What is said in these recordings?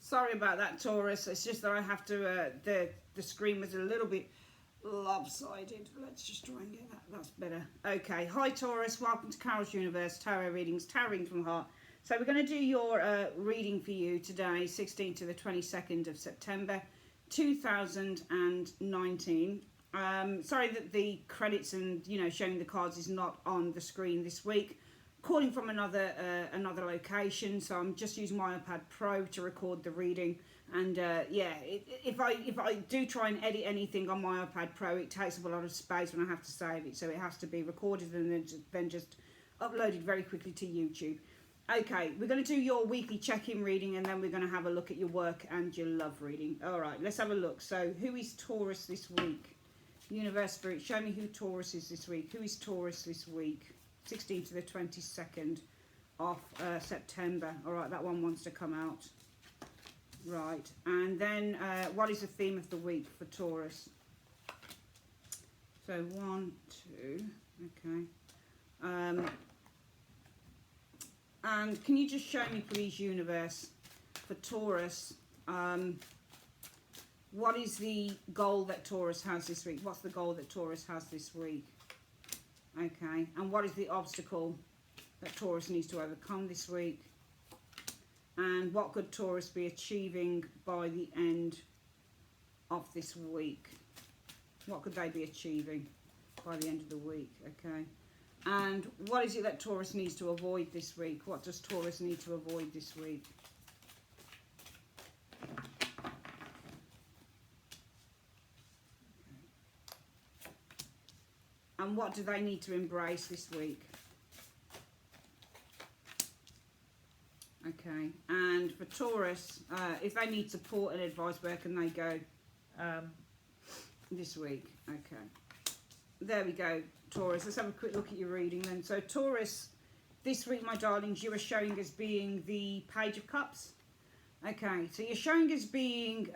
Sorry about that, Taurus. It's just that I have to, the screen was a little bit lopsided. Let's just try and get that. That's better. Okay. Hi, Taurus. Welcome to Carol's Universe Tarot Readings, Tarot Readings from the Heart. So we're going to do your reading for you today, 16th to the 22nd of September, 2019. Sorry that the credits and, showing the cards is not on the screen this week. Calling from another location, so I'm just using my iPad Pro to record the reading. And if I do try and edit anything on my iPad Pro, it takes up a lot of space when I have to save it, so it has to be recorded and then just uploaded very quickly to YouTube. Okay, we're going to do your weekly check-in reading, and then we're going to have a look at your work and your love reading. All right, let's have a look. So, who is Taurus this week? Universe Spirit, show me who Taurus is this week. Who is Taurus this week? 16th to the 22nd of September. All right, that one wants to come out. Right, and then what is the theme of the week for Taurus? So 1, 2, okay. And can you just show me, please, Universe, for Taurus, what is the goal that Taurus has this week? What's the goal that Taurus has this week? Okay, and what is the obstacle that Taurus needs to overcome this week? And what could Taurus be achieving by the end of this week? What could they be achieving by the end of the week? Okay, and what is it that Taurus needs to avoid this week? What does Taurus need to avoid this week? And what do they need to embrace this week? Okay, and for Taurus, if they need support and advice, where can they go this week? Okay, there we go, Taurus. Let's have a quick look at your reading then. So Taurus, this week, my darlings, you are showing as being the Page of Cups. Okay, so you're showing as being,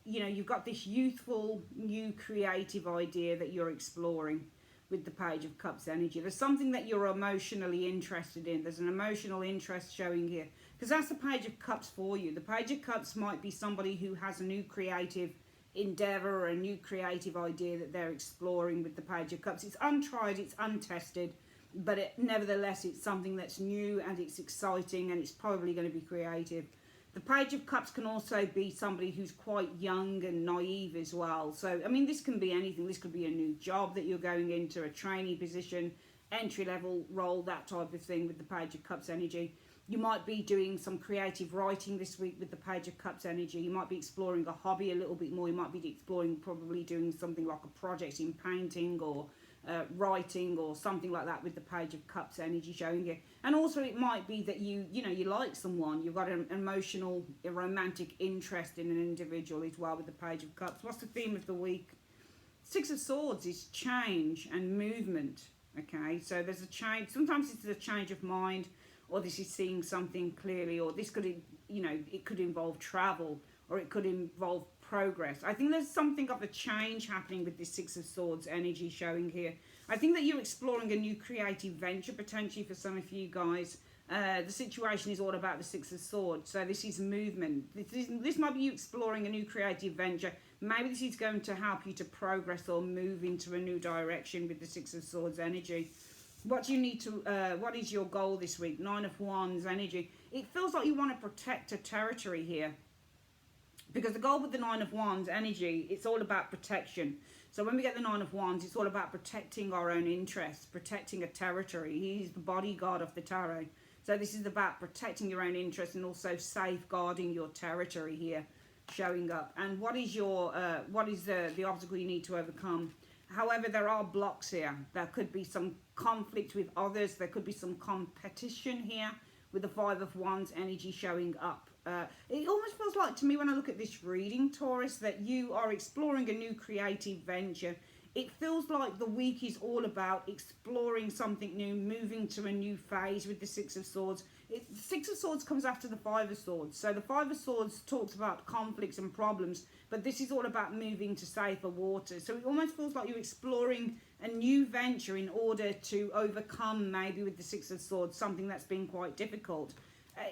you've got this youthful, new creative idea that you're exploring with the Page of Cups energy. There's something that you're emotionally interested in. There's an emotional interest showing here, because that's the Page of Cups for you. The Page of Cups might be somebody who has a new creative endeavor or a new creative idea that they're exploring with the Page of Cups. It's untried, it's untested, but nevertheless, it's something that's new and it's exciting and it's probably going to be creative. The Page of Cups can also be somebody who's quite young and naive as well. So, I mean, this can be anything. This could be a new job that you're going into, a trainee position, entry-level role, that type of thing with the Page of Cups energy. You might be doing some creative writing this week with the Page of Cups energy. You might be exploring a hobby a little bit more. You might be exploring probably doing something like a project in painting or writing or something like that with the Page of Cups energy showing you. And also it might be that you like someone, you've got an emotional, a romantic interest in an individual as well with the Page of Cups. What's the theme of the week? Six of Swords is change and movement. Okay, so there's a change. Sometimes it's a change of mind, or this is seeing something clearly, or this could, it could involve travel, or it could involve progress. I think there's something of a change happening with this Six of Swords energy showing here. I think that you're exploring a new creative venture potentially for some of you guys. The situation is all about the Six of Swords, so this is movement. This might be you exploring a new creative venture. Maybe this is going to help you to progress or move into a new direction with the Six of Swords energy. What do you need to, what is your goal this week? Nine of Wands energy. It feels like you want to protect a territory here, because the goal with the Nine of Wands energy, it's all about protection. So when we get the Nine of Wands, it's all about protecting our own interests, protecting a territory. He's the bodyguard of the tarot. So this is about protecting your own interests and also safeguarding your territory here, showing up. And what is your, what is the obstacle you need to overcome? However, there are blocks here. There could be some conflict with others. There could be some competition here with the Five of Wands energy showing up. It almost feels like to me when I look at this reading, Taurus, that you are exploring a new creative venture. It feels like the week is all about exploring something new, moving to a new phase with the Six of Swords. The Six of Swords comes after the Five of Swords. So the Five of Swords talks about conflicts and problems, but this is all about moving to safer waters. So it almost feels like you're exploring a new venture in order to overcome, maybe with the Six of Swords, something that's been quite difficult.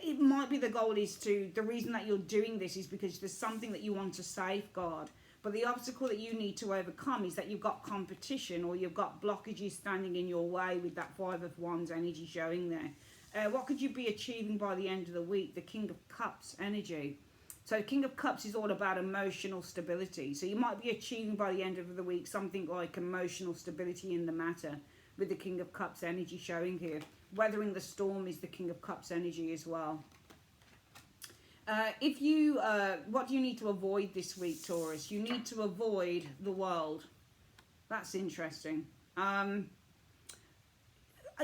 It might be the goal is the reason that you're doing this is because there's something that you want to safeguard. But the obstacle that you need to overcome is that you've got competition or you've got blockages standing in your way with that Five of Wands energy showing there. What could you be achieving by the end of the week? The King of Cups energy. So King of Cups is all about emotional stability. So you might be achieving by the end of the week something like emotional stability in the matter with the King of Cups energy showing here. Weathering the storm is the King of Cups energy as well. What do you need to avoid this week, Taurus? You need to avoid the world. That's interesting. I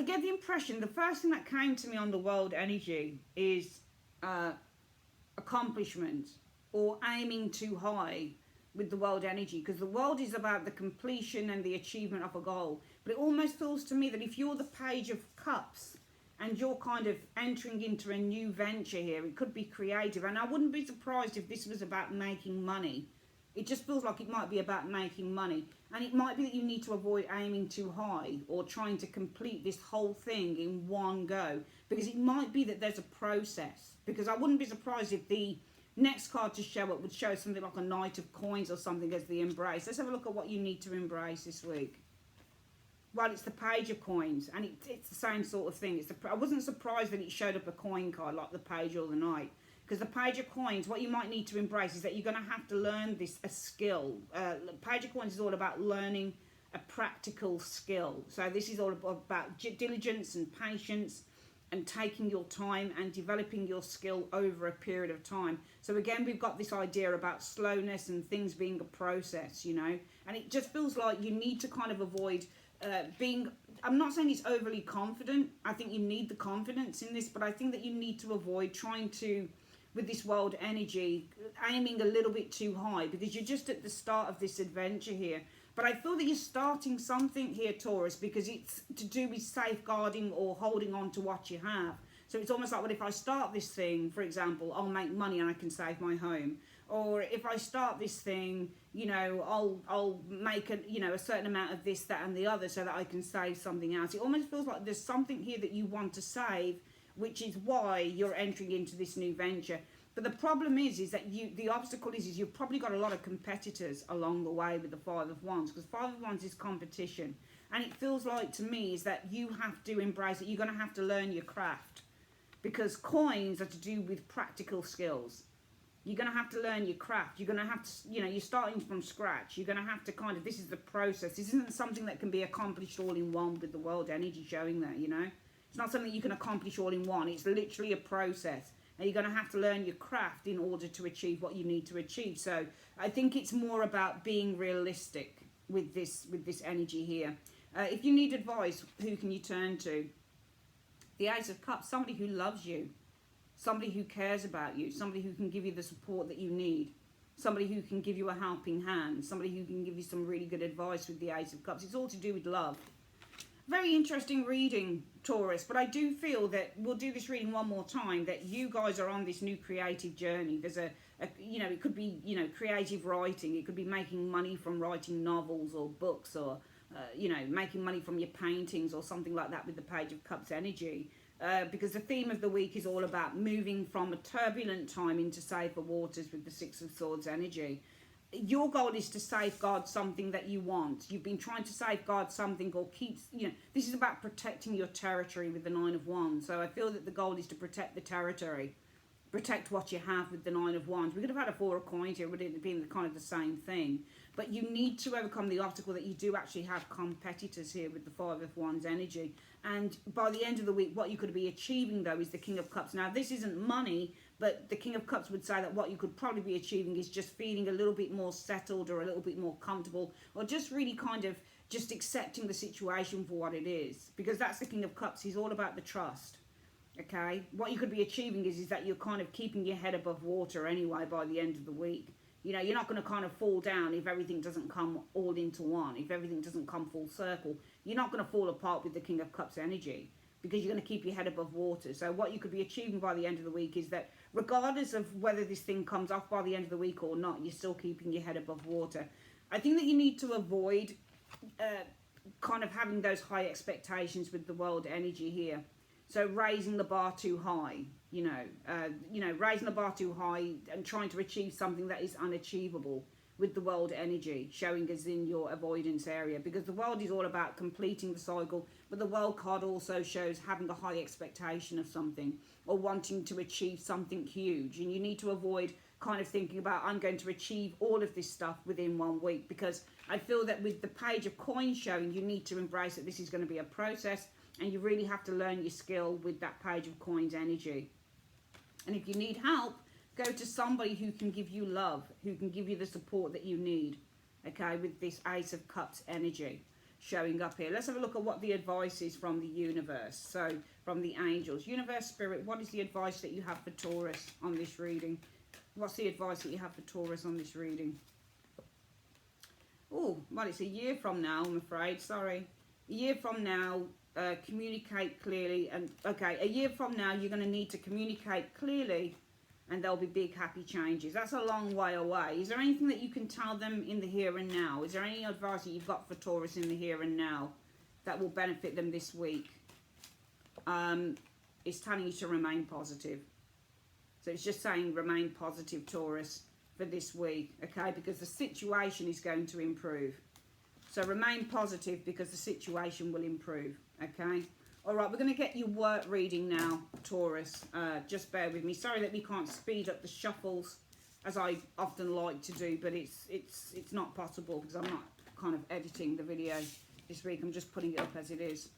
get the impression, the first thing that came to me on the world energy is accomplishment or aiming too high with the world energy, because the world is about the completion and the achievement of a goal. But it almost feels to me that if you're the Page of Cups and you're kind of entering into a new venture here, it could be creative. And I wouldn't be surprised if this was about making money. It just feels like it might be about making money. And it might be that you need to avoid aiming too high or trying to complete this whole thing in one go. Because it might be that there's a process. Because I wouldn't be surprised if the next card to show up would show something like a Knight of Coins or something as the embrace. Let's have a look at what you need to embrace this week. Well, it's the Page of Coins, and it's the same sort of thing. I wasn't surprised that it showed up a coin card like the Page or the Knight. Because the Page of Coins, what you might need to embrace is that you're going to have to learn a skill. The Page of Coins is all about learning a practical skill. So this is all about diligence and patience and taking your time and developing your skill over a period of time. So again, we've got this idea about slowness and things being a process, you know. And it just feels like you need to kind of avoid I'm not saying it's overly confident. I think you need the confidence in this, but I think that you need to avoid trying to, with this world energy, aiming a little bit too high, because you're just at the start of this adventure here. But I feel that you're starting something here, Taurus, because it's to do with safeguarding or holding on to what you have. So it's almost like, well, if I start this thing, for example, I'll make money and I can save my home. Or if I start this thing, you know, I'll make a certain amount of this, that and the other so that I can save something else. It almost feels like there's something here that you want to save, which is why you're entering into this new venture. But the problem is that the obstacle is you've probably got a lot of competitors along the way with the Five of Wands, because Five of Wands is competition. And it feels like to me is that you have to embrace it. You're going to have to learn your craft, because coins are to do with practical skills. You're going to have to learn your craft. You're going to have to, you're starting from scratch. You're going to have to this is the process. This isn't something that can be accomplished all in one with the world energy showing there, you know. It's not something you can accomplish all in one. It's literally a process. And you're going to have to learn your craft in order to achieve what you need to achieve. So I think it's more about being realistic with this energy here. If you need advice, who can you turn to? The Ace of Cups, somebody who loves you. Somebody who cares about you, somebody who can give you the support that you need, somebody who can give you a helping hand, somebody who can give you some really good advice with the Ace of Cups. It's all to do with love. Very interesting reading, Taurus, but I do feel that we'll do this reading one more time, that you guys are on this new creative journey. There's it could be, creative writing. It could be making money from writing novels or books, or, making money from your paintings or something like that with the Page of Cups energy. Because the theme of the week is all about moving from a turbulent time into safer waters with the Six of Swords energy. Your goal is to safeguard something that you want. You've been trying to safeguard something or keep, this is about protecting your territory with the Nine of Wands. So I feel that the goal is to protect the territory, protect what you have with the Nine of Wands. We could have had a Four of Coins here, would it have been kind of the same thing? But you need to overcome the obstacle that you do actually have competitors here with the Five of Wands energy. And by the end of the week, what you could be achieving, though, is the King of Cups. Now, this isn't money, but the King of Cups would say that what you could probably be achieving is just feeling a little bit more settled or a little bit more comfortable, or just really kind of just accepting the situation for what it is. Because that's the King of Cups. He's all about the trust. Okay? What you could be achieving is that you're kind of keeping your head above water anyway by the end of the week. You're not going to kind of fall down if everything doesn't come all into one, if everything doesn't come full circle. You're not going to fall apart with the King of Cups energy, because you're going to keep your head above water. So what you could be achieving by the end of the week is that regardless of whether this thing comes off by the end of the week or not, you're still keeping your head above water. I think that you need to avoid kind of having those high expectations with the world energy here. So raising the bar too high, raising the bar too high and trying to achieve something that is unachievable with the world energy, showing us in your avoidance area, because the world is all about completing the cycle, but the world card also shows having a high expectation of something or wanting to achieve something huge, and you need to avoid kind of thinking about, I'm going to achieve all of this stuff within 1 week, because I feel that with the page of coins showing, you need to embrace that this is going to be a process, and you really have to learn your skill with that page of coins energy. And if you need help, go to somebody who can give you love, who can give you the support that you need, okay, with this Ace of Cups energy showing up here. Let's have a look at what the advice is from the universe. So, from the angels. Universe, Spirit, what is the advice that you have for Taurus on this reading? What's the advice that you have for Taurus on this reading? Oh, well, it's a year from now, I'm afraid. Sorry. A year from now, communicate clearly. And, okay, a year from now, you're going to need to communicate clearly, and there'll be big happy changes. That's a long way away. Is there anything that you can tell them in the here and now? Is there any advice that you've got for Taurus in the here and now that will benefit them this week? It's telling you to remain positive. So it's just saying remain positive, Taurus, for this week, okay? Because the situation is going to improve. So remain positive because the situation will improve, okay? All right, we're going to get your work reading now, Taurus. Just bear with me. Sorry that we can't speed up the shuffles as I often like to do, but it's not possible because I'm not kind of editing the video this week. I'm just putting it up as it is.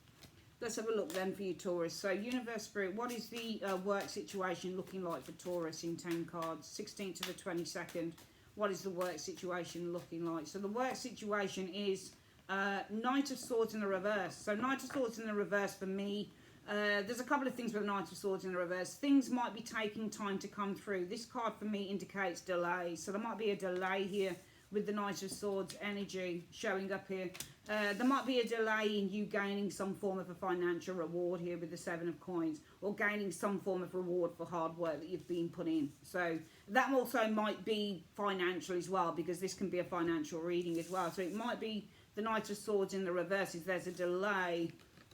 Let's have a look then for you, Taurus. So, Universe, Spirit, what is the work situation looking like for Taurus in 10 cards? 16th to the 22nd. What is the work situation looking like? So, the work situation is Knight of Swords in the reverse. So Knight of Swords in the reverse for me, there's a couple of things with Knight of Swords in the reverse. Things might be taking time to come through. This card for me indicates delay. So there might be a delay here with the Knight of Swords energy showing up here. There might be a delay in you gaining some form of a financial reward here with the Seven of Coins, or gaining some form of reward for hard work that you've been put in. So that also might be financial as well, because this can be a financial reading as well. So it might be the Knight of Swords in the reverse is there's a delay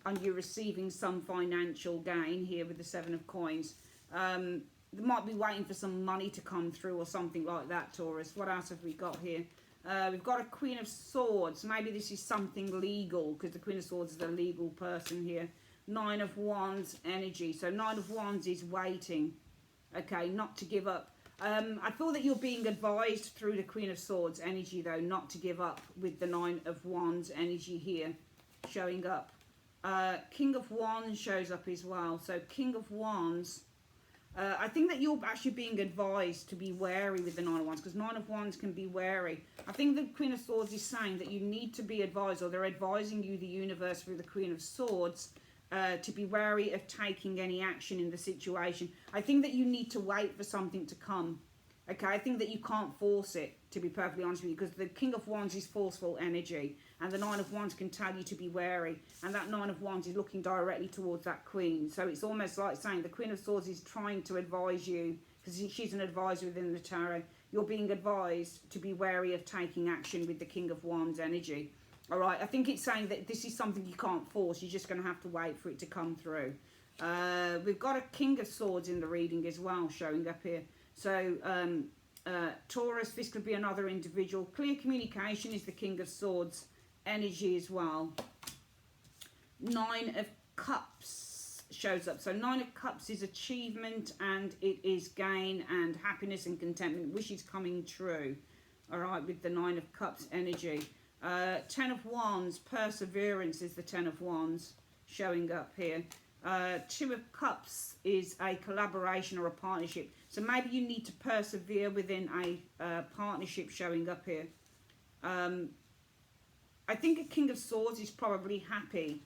on you receiving some financial gain here with the Seven of Coins. They might be waiting for some money to come through or something like that, Taurus. What else have we got here? We've got a Queen of Swords. Maybe this is something legal, because the Queen of Swords is a legal person here. Nine of Wands energy. So Nine of Wands is waiting, okay, not to give up. I feel that you're being advised through the Queen of Swords energy, though, not to give up with the Nine of Wands energy here showing up. King of Wands shows up as well. So King of Wands, I think that you're actually being advised to be wary with the Nine of Wands, because Nine of Wands can be wary. I think the Queen of Swords is saying that you need to be advised, or they're advising you, the universe, through the Queen of Swords, to be wary of taking any action in the situation. I think that you need to wait for something to come. Okay, I think that you can't force it, to be perfectly honest with you, because the King of Wands is forceful energy, and the Nine of Wands can tell you to be wary, and that Nine of Wands is looking directly towards that Queen. So it's almost like saying the Queen of Swords is trying to advise you, because she's an advisor within the tarot. You're being advised to be wary of taking action with the King of Wands energy. All right, I think it's saying that this is something you can't force. You're just going to have to wait for it to come through. We've got a King of Swords in the reading as well showing up here. So Taurus, this could be another individual. Clear communication is the King of Swords energy as well. Nine of Cups shows up. So Nine of Cups is achievement, and it is gain and happiness and contentment, wishes coming true. All right, with the Nine of Cups energy. Ten of Wands, perseverance is the Ten of Wands showing up here. Two of Cups is a collaboration or a partnership. So maybe you need to persevere within a partnership showing up here. I think a King of Swords is probably happy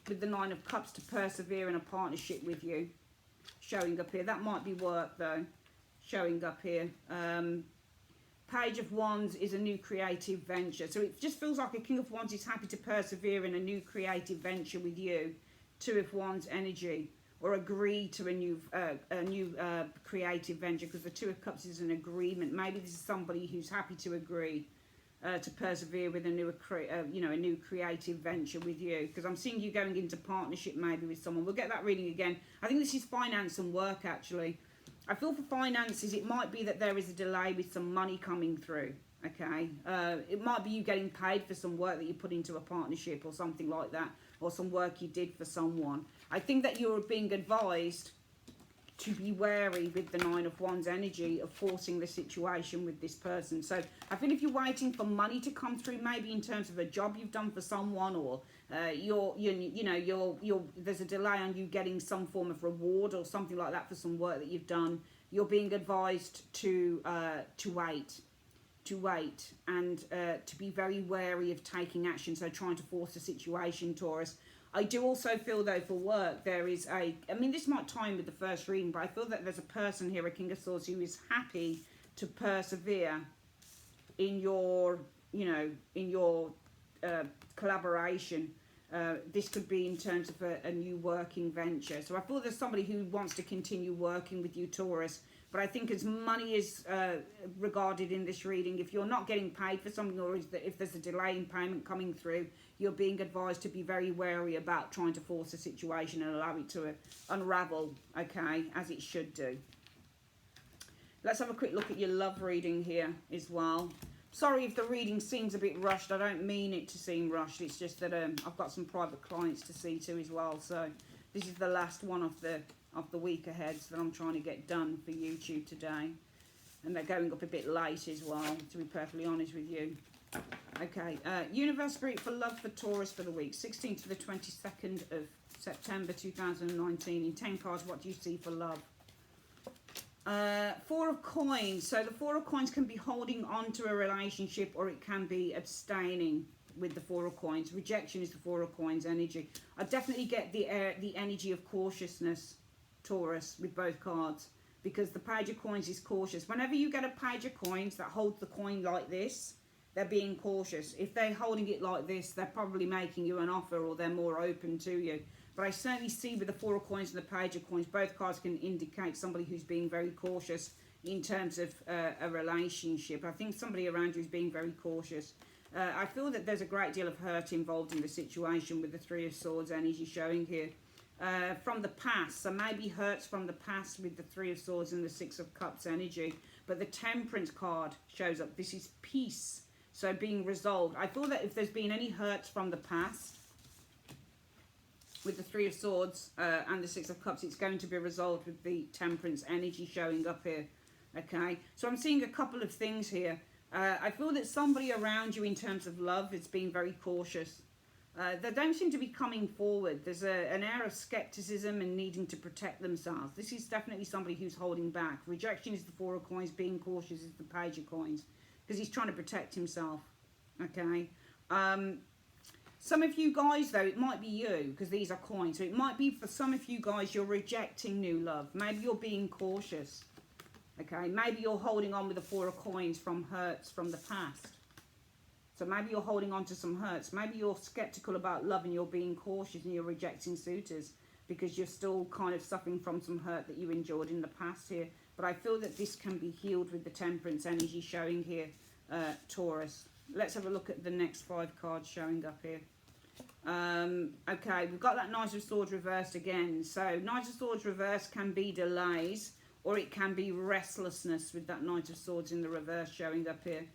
with the Nine of Cups to persevere in a partnership with you showing up here. That might be work though showing up here. Page of Wands is a new creative venture. So it just feels like a King of Wands is happy to persevere in a new creative venture with you. Two of Wands energy, or agree to a new creative venture, because the Two of Cups is an agreement. Maybe this is somebody who's happy to agree to persevere with a new, a new creative venture with you, because I'm seeing you going into partnership maybe with someone. We'll get that reading again. I think this is finance and work actually. I feel for finances, it might be that there is a delay with some money coming through. Okay, it might be you getting paid for some work that you put into a partnership or something like that, or some work you did for someone. I think that you're being advised to be wary with the 9 of Wands energy of forcing the situation with this person. So I feel if you're waiting for money to come through, maybe in terms of a job you've done for someone, or there's a delay on you getting some form of reward or something like that for some work that you've done, you're being advised to wait and to be very wary of taking action, so trying to force the situation, Taurus. I do also feel though for work there is this might tie in with the first reading, but I feel that there's a person here, a King of Swords, who is happy to persevere in your collaboration. This could be in terms of a new working venture. So I feel there's somebody who wants to continue working with you, Taurus. But I think as money is regarded in this reading, if you're not getting paid for something, or if there's a delay in payment coming through, you're being advised to be very wary about trying to force a situation and allow it to unravel, okay, as it should do. Let's have a quick look at your love reading here as well. Sorry if the reading seems a bit rushed. I don't mean it to seem rushed. It's just that I've got some private clients to see to as well. So this is the last one of the week ahead that I'm trying to get done for YouTube today, and they're going up a bit late as well, to be perfectly honest with you. Okay, Universe Spirit for love for Taurus for the week 16th to the 22nd of September 2019. In 10 cards, what do you see for love? 4 of Coins. So the 4 of Coins can be holding on to a relationship, or it can be abstaining with the 4 of Coins. Rejection is the 4 of Coins energy. I definitely get the energy of cautiousness, Taurus, with both cards, because the Page of Coins is cautious. Whenever you get a Page of Coins that holds the coin like this, they're being cautious. If they're holding it like this, they're probably making you an offer, or they're more open to you. But I certainly see with the 4 of Coins and the Page of Coins, both cards can indicate somebody who's being very cautious in terms of a relationship. I think somebody around you is being very cautious. I feel that there's a great deal of hurt involved in the situation with the 3 of Swords energy showing here. From the past, so maybe hurts from the past with the 3 of Swords and the 6 of Cups energy. But the Temperance card shows up. This is peace, so being resolved. I feel that if there's been any hurts from the past with the 3 of Swords and the 6 of Cups, it's going to be resolved with the Temperance energy showing up here. Okay, so I'm seeing a couple of things here. I feel that somebody around you in terms of love is being very cautious. They don't seem to be coming forward. There's an air of skepticism and needing to protect themselves. This is definitely somebody who's holding back. Rejection is the 4 of Coins. Being cautious is the Page of Coins, because he's trying to protect himself. Okay. Some of you guys, though, it might be you, because these are coins. So it might be for some of you guys, you're rejecting new love. Maybe you're being cautious. Okay. Maybe you're holding on with the 4 of Coins from hurts from the past. So maybe you're holding on to some hurts. Maybe you're skeptical about love and you're being cautious and you're rejecting suitors because you're still kind of suffering from some hurt that you endured in the past here. But I feel that this can be healed with the Temperance energy showing here, Taurus. Let's have a look at the next 5 cards showing up here. Okay, we've got that Knight of Swords reversed again. So Knight of Swords reversed can be delays, or it can be restlessness with that Knight of Swords in the reverse showing up here.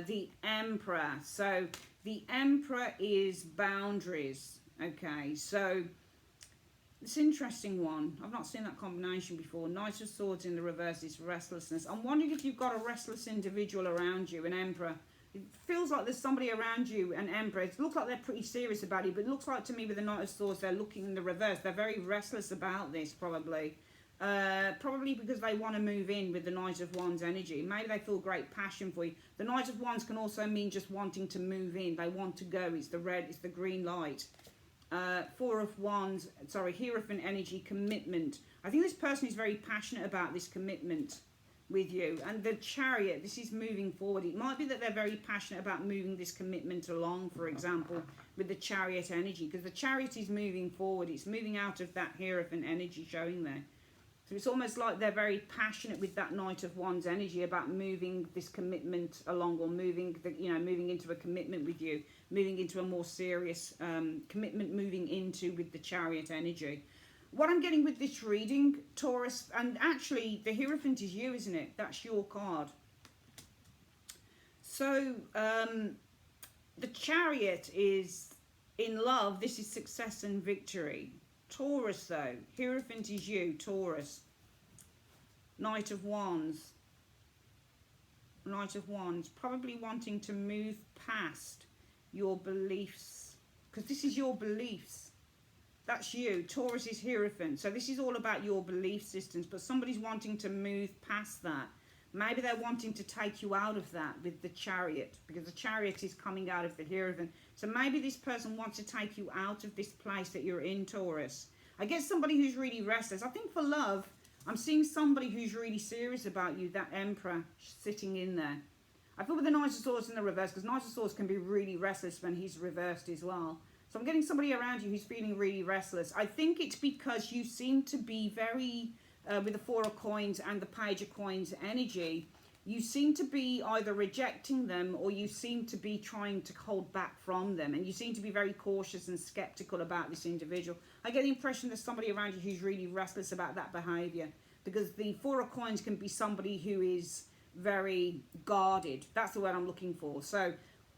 The Emperor. So the Emperor is boundaries. Okay, so it's an interesting one. I've not seen that combination before. Knight of Swords in the reverse is restlessness. I'm wondering if you've got a restless individual around you, an Emperor. It feels like there's somebody around you, an Emperor. It looks like they're pretty serious about it, but it looks like to me with the Knight of Swords, they're looking in the reverse. They're very restless about this, probably. Probably because they want to move in with the Knight of Wands energy. Maybe they feel great passion for you. The Knight of Wands can also mean just wanting to move in. They want to go. It's the red, it's the green light. 4 of Wands, sorry, Hierophant energy, commitment. I think this person is very passionate about this commitment with you. And the Chariot, this is moving forward. It might be that they're very passionate about moving this commitment along, for example, with the Chariot energy, because the Chariot is moving forward. It's moving out of that Hierophant energy showing there. So it's almost like they're very passionate with that Knight of Wands energy about moving this commitment along, or moving into a commitment with you, moving into a more serious commitment, moving into with the Chariot energy. What I'm getting with this reading, Taurus, and actually the Hierophant is you, isn't it? That's your card. So the Chariot is in love. This is success and victory. Taurus, though, Hierophant is you, Taurus. Knight of Wands. Knight of Wands. Probably wanting to move past your beliefs, because this is your beliefs. That's you. Taurus is Hierophant. So this is all about your belief systems, but somebody's wanting to move past that. Maybe they're wanting to take you out of that with the Chariot, because the Chariot is coming out of the Hierophant. So maybe this person wants to take you out of this place that you're in, Taurus. I guess somebody who's really restless. I think for love, I'm seeing somebody who's really serious about you, that Emperor sitting in there. I feel with the Knight of Swords in the reverse, because Knight of Swords can be really restless when he's reversed as well. So I'm getting somebody around you who's feeling really restless. I think it's because you seem to be very... with the Four of Coins and the Page of Coins energy, you seem to be either rejecting them, or you seem to be trying to hold back from them, and you seem to be very cautious and skeptical about this individual. I get the impression there's somebody around you who's really restless about that behaviour, because the Four of Coins can be somebody who is very guarded. That's the word I'm looking for. So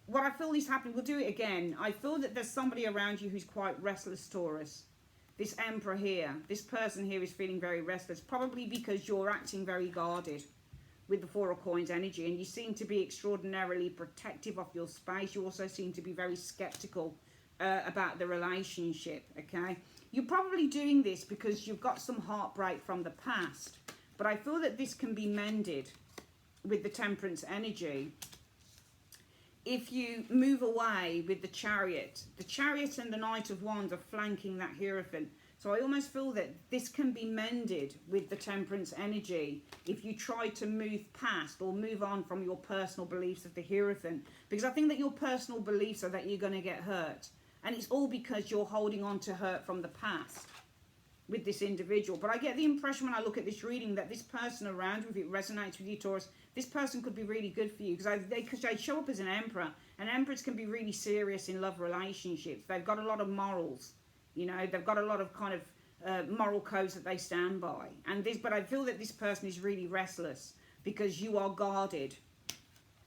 what I feel is happening, we'll do it again. I feel that there's somebody around you who's quite restless, Taurus. This Emperor here, this person here is feeling very restless, probably because you're acting very guarded with the Four of Coins energy, and you seem to be extraordinarily protective of your space. You also seem to be very skeptical about the relationship, okay? You're probably doing this because you've got some heartbreak from the past, but I feel that this can be mended with the Temperance energy if you move away with the Chariot. The Chariot and the Knight of Wands are flanking that Hierophant. So I almost feel that this can be mended with the Temperance energy if you try to move past or move on from your personal beliefs of the Hierophant. Because I think that your personal beliefs are that you're going to get hurt. And it's all because you're holding on to hurt from the past with this individual. But I get the impression when I look at this reading that this person around you, if it resonates with you, Taurus, this person could be really good for you, because they show up as an Emperor, and Emperors can be really serious in love relationships. They've got a lot of morals, you know, they've got a lot of kind of moral codes that they stand by. But I feel that this person is really restless because you are guarded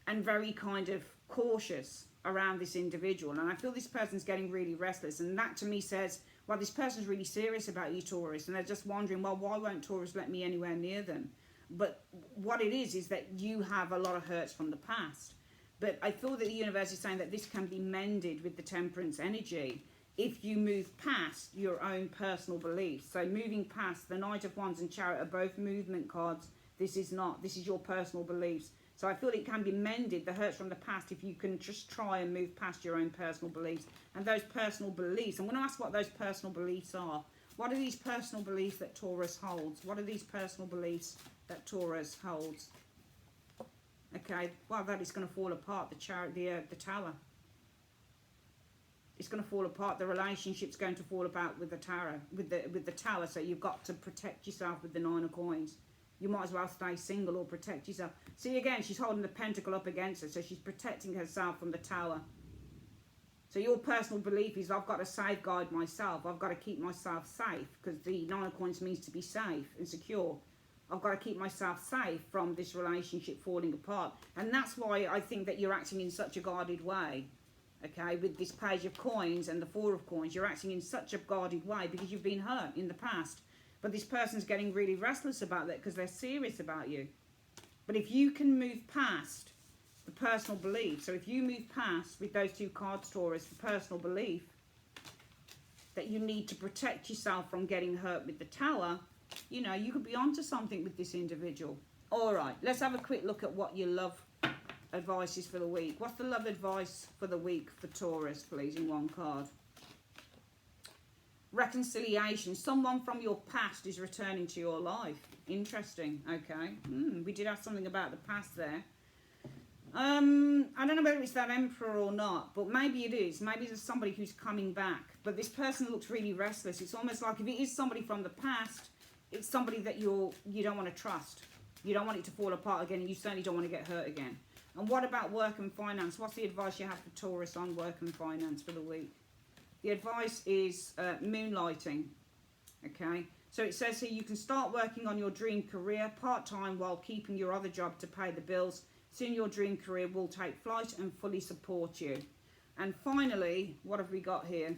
and very kind of cautious around this individual. And I feel this person's getting really restless, and that to me says, well, this person's really serious about you, Taurus, and they're just wondering, well, why won't Taurus let me anywhere near them? But what it is that you have a lot of hurts from the past. But I feel that the universe is saying that this can be mended with the Temperance energy if you move past your own personal beliefs. So moving past the Knight of Wands and Chariot are both movement cards. This is not. This is your personal beliefs. So I feel it can be mended, the hurts from the past, if you can just try and move past your own personal beliefs. And those personal beliefs, I'm going to ask what those personal beliefs are. What are these personal beliefs that Taurus holds? What are these personal beliefs that Taurus holds? Okay, well, that is going to fall apart, the Tower. It's going to fall apart. The relationship's going to fall apart with the Tower, with the Tower. So you've got to protect yourself with the Nine of Coins. You might as well stay single or protect yourself. See, again, she's holding the Pentacle up against her, so she's protecting herself from the Tower. So your personal belief is, I've got to safeguard myself. I've got to keep myself safe, because the Nine of Coins means to be safe and secure. I've got to keep myself safe from this relationship falling apart. And that's why I think that you're acting in such a guarded way. Okay, with this Page of Coins and the Four of Coins, you're acting in such a guarded way because you've been hurt in the past. But this person's getting really restless about that because they're serious about you. But if you can move past the personal belief, so if you move past with those two cards, Taurus, the personal belief that you need to protect yourself from getting hurt with the Tower, you know, you could be onto something with this individual. All right, let's have a quick look at what your love advice is for the week. What's the love advice for the week for Taurus, please, in one card? Reconciliation. Someone from your past is returning to your life. Interesting. Okay. We did have something about the past there. I don't know whether it's that Emperor or not, but maybe it is. Maybe there's somebody who's coming back. But this person looks really restless. It's almost like if it is somebody from the past, it's somebody that you don't want to trust. You don't want it to fall apart again, and you certainly don't want to get hurt again. And what about work and finance? What's the advice you have for Taurus on work and finance for the week? The advice is moonlighting. Okay, so it says here you can start working on your dream career part-time while keeping your other job to pay the bills. Soon your dream career will take flight and fully support you. And finally, what have we got here?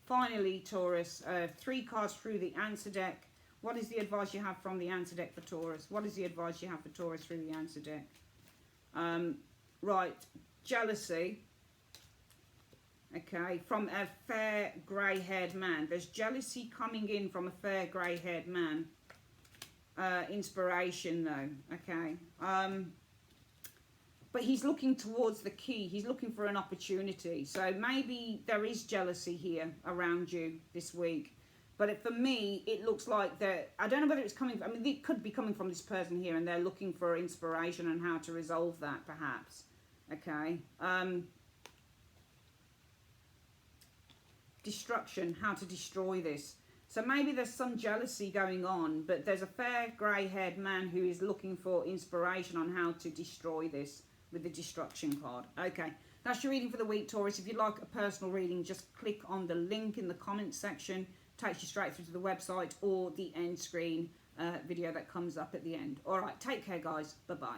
Finally, Taurus, 3 cards through the answer deck. What is the advice you have from the answer deck for Taurus? What is the advice you have for Taurus through the answer deck? Right, jealousy. Okay, from a fair grey-haired man. There's jealousy coming in from a fair grey-haired man. Inspiration, though. Okay. But he's looking towards the key. He's looking for an opportunity. So maybe there is jealousy here around you this week. But for me, it looks like that. I don't know whether it's coming. I mean, it could be coming from this person here, and they're looking for inspiration on how to resolve that, perhaps. Okay. Destruction. How to destroy this. So maybe there's some jealousy going on, but there's a fair grey-haired man who is looking for inspiration on how to destroy this with the destruction card. Okay. That's your reading for the week, Taurus. If you'd like a personal reading, just click on the link in the comments section. Takes you straight through to the website or the end screen video that comes up at the end. All right, take care, guys. Bye-bye.